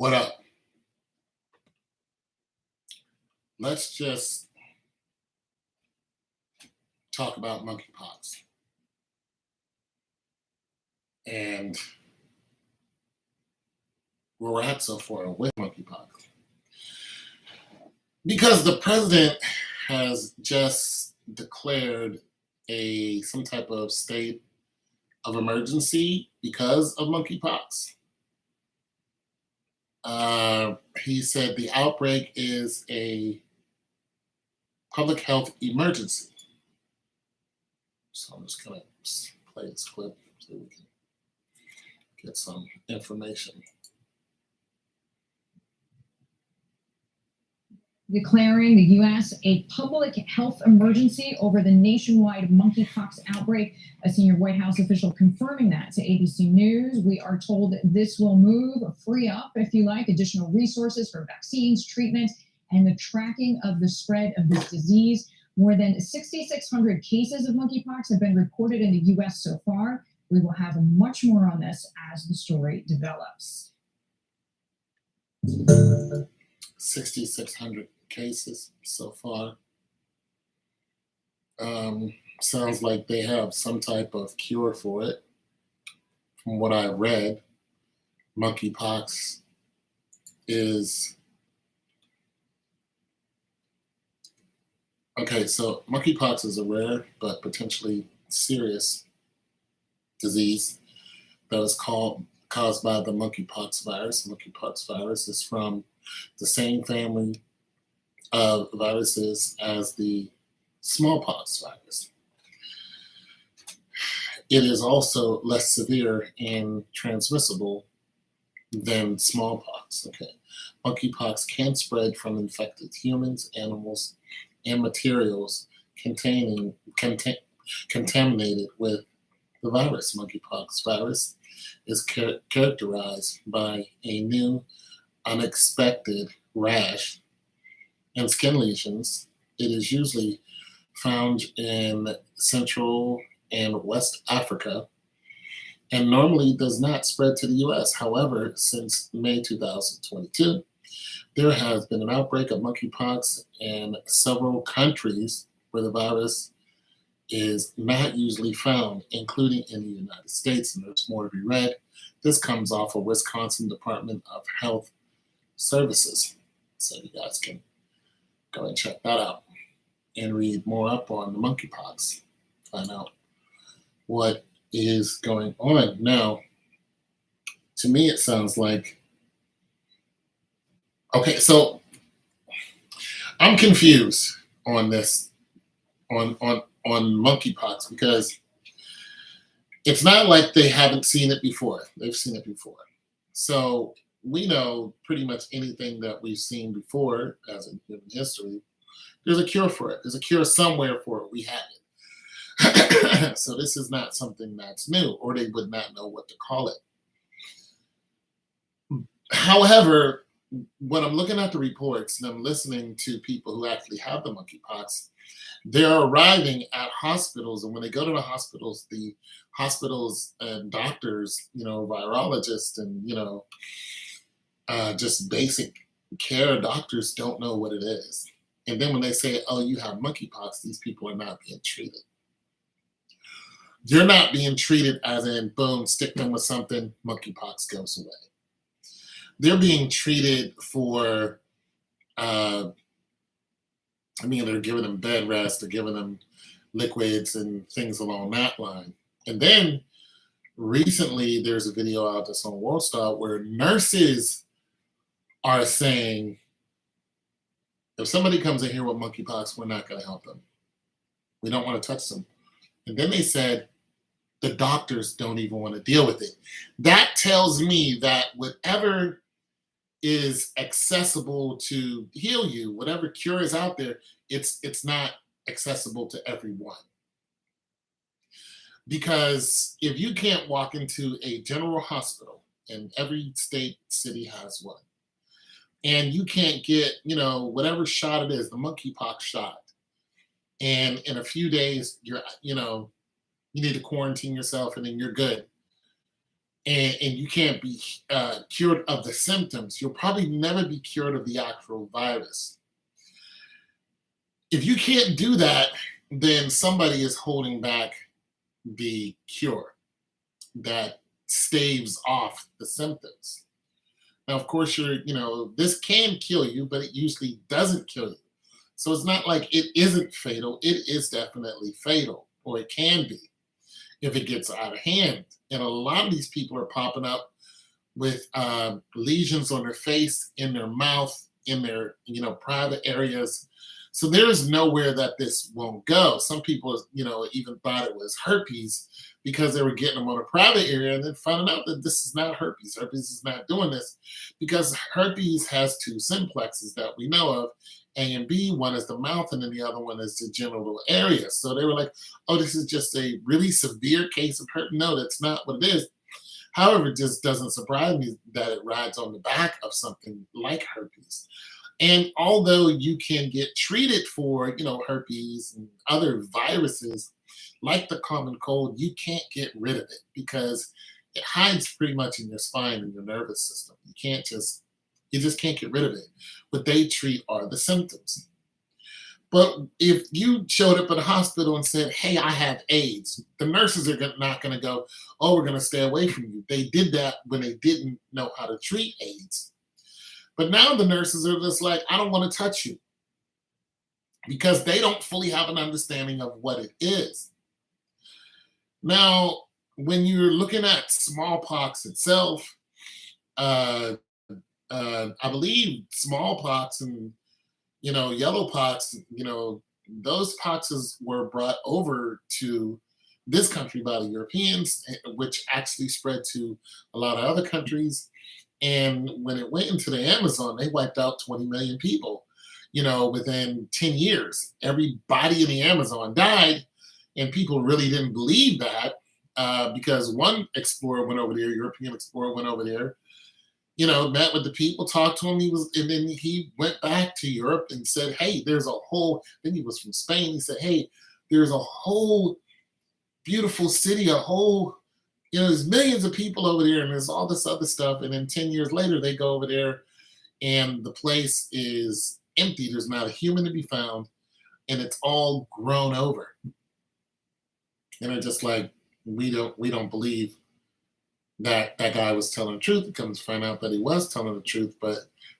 What up? Let's just talk about monkeypox and where we're at so far with monkeypox. Because the president has just declared some type of state of emergency because of monkeypox. He said the outbreak is a public health emergency. So I'm just going to play this clip so we can get some information. Declaring the U.S. a public health emergency over the nationwide monkeypox outbreak. A senior White House official confirming that to ABC News. We are told this will free up, if you like, additional resources for vaccines, treatment, and the tracking of the spread of this disease. More than 6,600 cases of monkeypox have been reported in the U.S. so far. We will have much more on this as the story develops. 6,600 cases so far. Sounds like they have some type of cure for it. From what I read, monkeypox is... Okay, so monkeypox is a rare but potentially serious disease that is caused by the monkeypox virus. Monkeypox virus is from the same family of viruses as the smallpox virus. It is also less severe and transmissible than smallpox. Okay, monkeypox can spread from infected humans, animals, and materials contaminated with the virus. Monkeypox virus is characterized by a new, unexpected rash and skin lesions. It is usually found in Central and West Africa and normally does not spread to the U.S. However, since May 2022, there has been an outbreak of monkeypox in several countries where the virus is not usually found, including in the United States, and there's more to be read. This comes off of Wisconsin Department of Health Services. So you guys can go and check that out and read more up on the monkeypox. Find out what is going on. Now, to me, it sounds like, okay, so I'm confused on this, on monkeypox, because it's not like they haven't seen it before. They've seen it before. So we know pretty much anything that we've seen before, as in human history, there's a cure for it. There's a cure somewhere for it. We have it. So this is not something that's new, or they would not know what to call it. However, when I'm looking at the reports and I'm listening to people who actually have the monkeypox, they're arriving at hospitals, and when they go to the hospitals and doctors, virologists and, just basic care doctors don't know what it is. And then when they say, oh, you have monkeypox, these people are not being treated. You're not being treated as in, boom, stick them with something, monkeypox goes away. They're being treated for, they're giving them bed rest, they're giving them liquids and things along that line. And then recently there's a video out that's on WorldStar where nurses are saying, if somebody comes in here with monkeypox, we're not going to help them. We don't want to touch them. And then they said the doctors don't even want to deal with it. That tells me that whatever is accessible to heal you, whatever cure is out there, it's not accessible to everyone. Because if you can't walk into a general hospital, and every state, city has one, and you can't get, whatever shot it is, the monkeypox shot, and in a few days, you need to quarantine yourself and then you're good. and you can't be cured of the symptoms. You'll probably never be cured of the actual virus. If you can't do that, then somebody is holding back the cure that staves off the symptoms. Now, of course, this can kill you, but it usually doesn't kill you. So it's not like it isn't fatal. It is definitely fatal, or it can be if it gets out of hand. And a lot of these people are popping up with lesions on their face, in their mouth, in their private areas. So there is nowhere that this won't go. Some people, even thought it was herpes because they were getting them on a private area, and then finding out that this is not herpes. Herpes is not doing this because herpes has two simplexes that we know of, A and B. One is the mouth, and then the other one is the genital area. So they were like, "Oh, this is just a really severe case of herpes." No, that's not what it is. However, it just doesn't surprise me that it rides on the back of something like herpes. And although you can get treated for, herpes and other viruses like the common cold, you can't get rid of it because it hides pretty much in your spine and your nervous system. You just can't get rid of it. What they treat are the symptoms. But if you showed up at a hospital and said, "Hey, I have AIDS," the nurses are not going to go, "Oh, we're going to stay away from you." They did that when they didn't know how to treat AIDS. But now the nurses are just like, "I don't want to touch you," because they don't fully have an understanding of what it is. Now, when you're looking at smallpox itself, uh, I believe smallpox and yellow pox, those poxes were brought over to this country by the Europeans, which actually spread to a lot of other countries. And when it went into the Amazon, they wiped out 20 million people, within 10 years. Everybody in the Amazon died, and people really didn't believe that because one explorer went over there, European explorer went over there, met with the people, talked to him. And then he went back to Europe and said, "Hey, there's a whole," I think he was from Spain. He said, "Hey, there's a whole beautiful city, there's millions of people over there, and there's all this other stuff." And then 10 years later, they go over there and the place is empty. There's not a human to be found, and it's all grown over. And they're just like, we don't believe that that guy was telling the truth. It comes to find out that he was telling the truth, but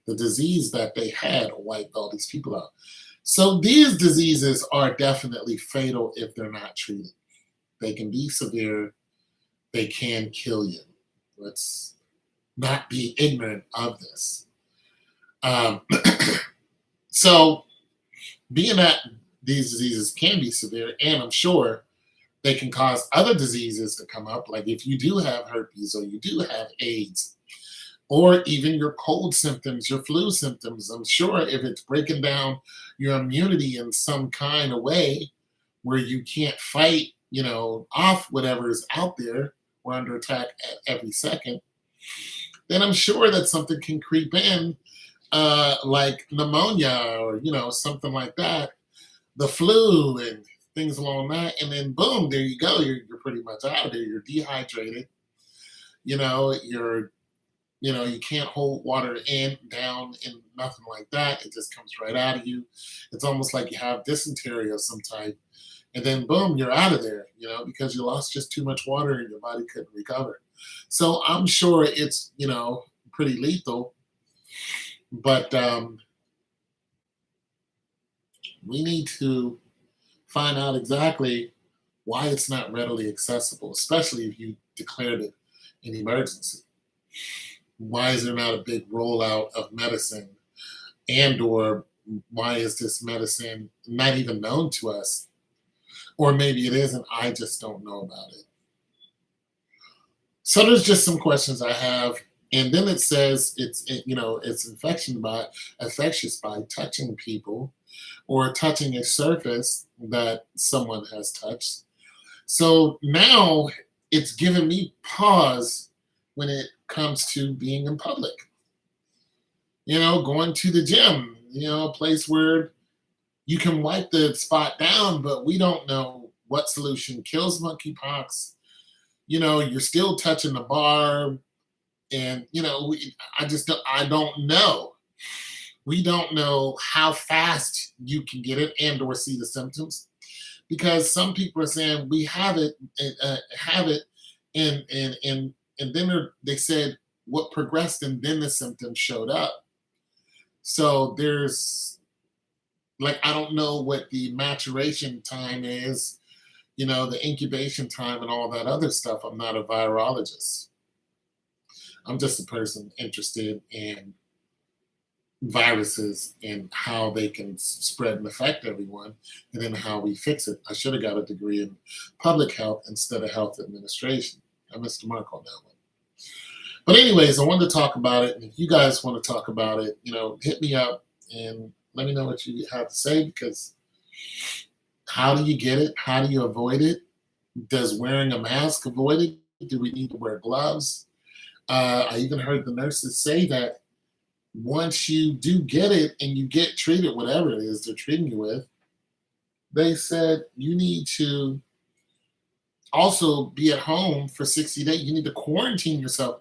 the disease that they had wiped all these people out. So these diseases are definitely fatal if they're not treated. They can be severe. They can kill you. Let's not be ignorant of this. Um, so being that these diseases can be severe, and I'm sure they can cause other diseases to come up, like if you do have herpes or you do have AIDS, or even your cold symptoms, your flu symptoms. I'm sure if it's breaking down your immunity in some kind of way where you can't fight, off whatever is out there, we're under attack at every second, then I'm sure that something can creep in, like pneumonia or, something like that, the flu and things along that. And then boom, there you go. You're pretty much out of there. You're dehydrated. You're you can't hold water in, down, and nothing like that. It just comes right out of you. It's almost like you have dysentery of some type. And then boom, you're out of there, because you lost just too much water and your body couldn't recover. So I'm sure it's, pretty lethal. But we need to find out exactly why it's not readily accessible, especially if you declared it an emergency. Why is there not a big rollout of medicine, and or why is this medicine not even known to us? Or maybe it is and I just don't know about it. So there's just some questions I have. And then it says it's infectious by touching people or touching a surface that someone has touched. So now it's given me pause when it comes to being in public. Going to the gym, a place where you can wipe the spot down, but we don't know what solution kills monkeypox. you're still touching the bar, and I don't know. We don't know how fast you can get it and or see the symptoms, because some people are saying we have it, and then they said what progressed and then the symptoms showed up. So there's, like, I don't know what the maturation time is, the incubation time and all that other stuff. I'm not a virologist. I'm just a person interested in viruses and how they can spread and affect everyone, and then how we fix it. I should have got a degree in public health instead of health administration. I missed the mark on that one. But anyways, I wanted to talk about it, and if you guys want to talk about it, hit me up and let me know what you have to say, because how do you get it? How do you avoid it? Does wearing a mask avoid it? Do we need to wear gloves? I even heard the nurses say that once you do get it and you get treated, whatever it is they're treating you with, they said you need to also be at home for 60 days. You need to quarantine yourself.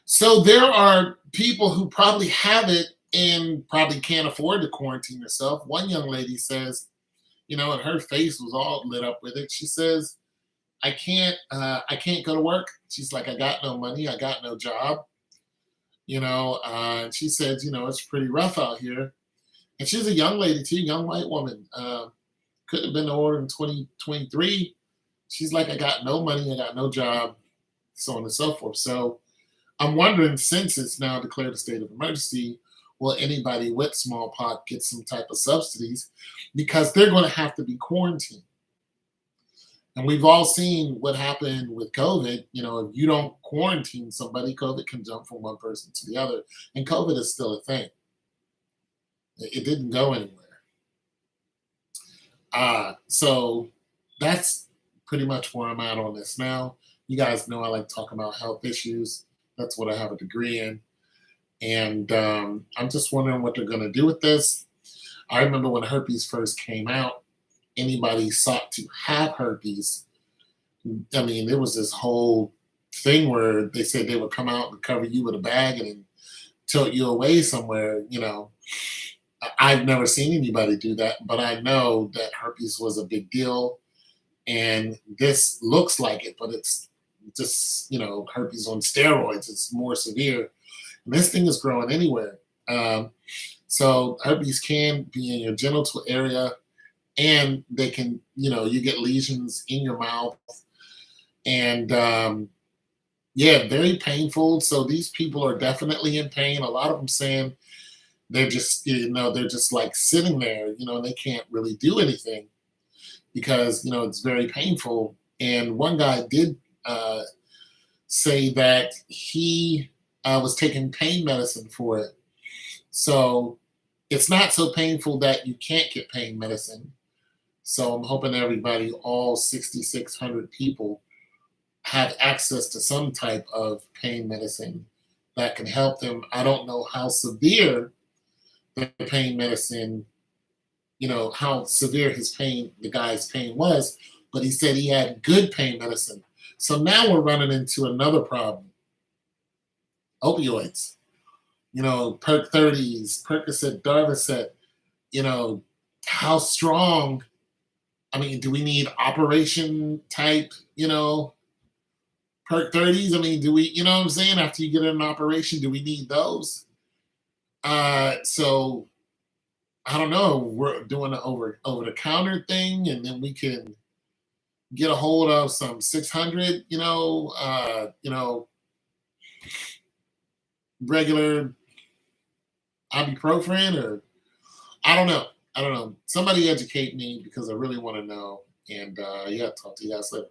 So there are people who probably have it and probably can't afford to quarantine yourself. One young lady says, and her face was all lit up with it. She says, I can't go to work. She's like, I got no money. I got no job. And she says, it's pretty rough out here. And she's a young lady too, young white woman. Could have been ordered in 2023. She's like, I got no money. I got no job, so on and so forth. So I'm wondering, since it's now declared a state of emergency, will anybody with smallpox get some type of subsidies? Because they're going to have to be quarantined. And we've all seen what happened with COVID. If you don't quarantine somebody, COVID can jump from one person to the other. And COVID is still a thing. It didn't go anywhere. So that's pretty much where I'm at on this now. You guys know I like talking about health issues. That's what I have a degree in. And I'm just wondering what they're going to do with this. I remember when herpes first came out, anybody sought to have herpes, I mean, there was this whole thing where they said they would come out and cover you with a bag and then tilt you away somewhere. I've never seen anybody do that, but I know that herpes was a big deal, and this looks like it, but it's just, herpes on steroids. It's more severe, and this thing is growing anywhere. So herpes can be in your genital area, and they can, you get lesions in your mouth, and very painful. So these people are definitely in pain. A lot of them saying they're just, they're just like sitting there, and they can't really do anything because, it's very painful. And one guy did say that he was taking pain medicine for it. So it's not so painful that you can't get pain medicine. So I'm hoping everybody, all 6,600 people, have access to some type of pain medicine that can help them. I don't know how severe the pain medicine, how severe the guy's pain was, but he said he had good pain medicine. So now we're running into another problem. Opioids, Perc 30s, Percocet, Darvocet, how strong. I mean, do we need operation type, Perc 30s? I mean, do we, what I'm saying? After you get in an operation, do we need those? So I don't know. We're doing an over the counter thing, and then we can get a hold of some 600, regular ibuprofen, or I don't know. Somebody educate me, because I really want to know. And talk to you guys later.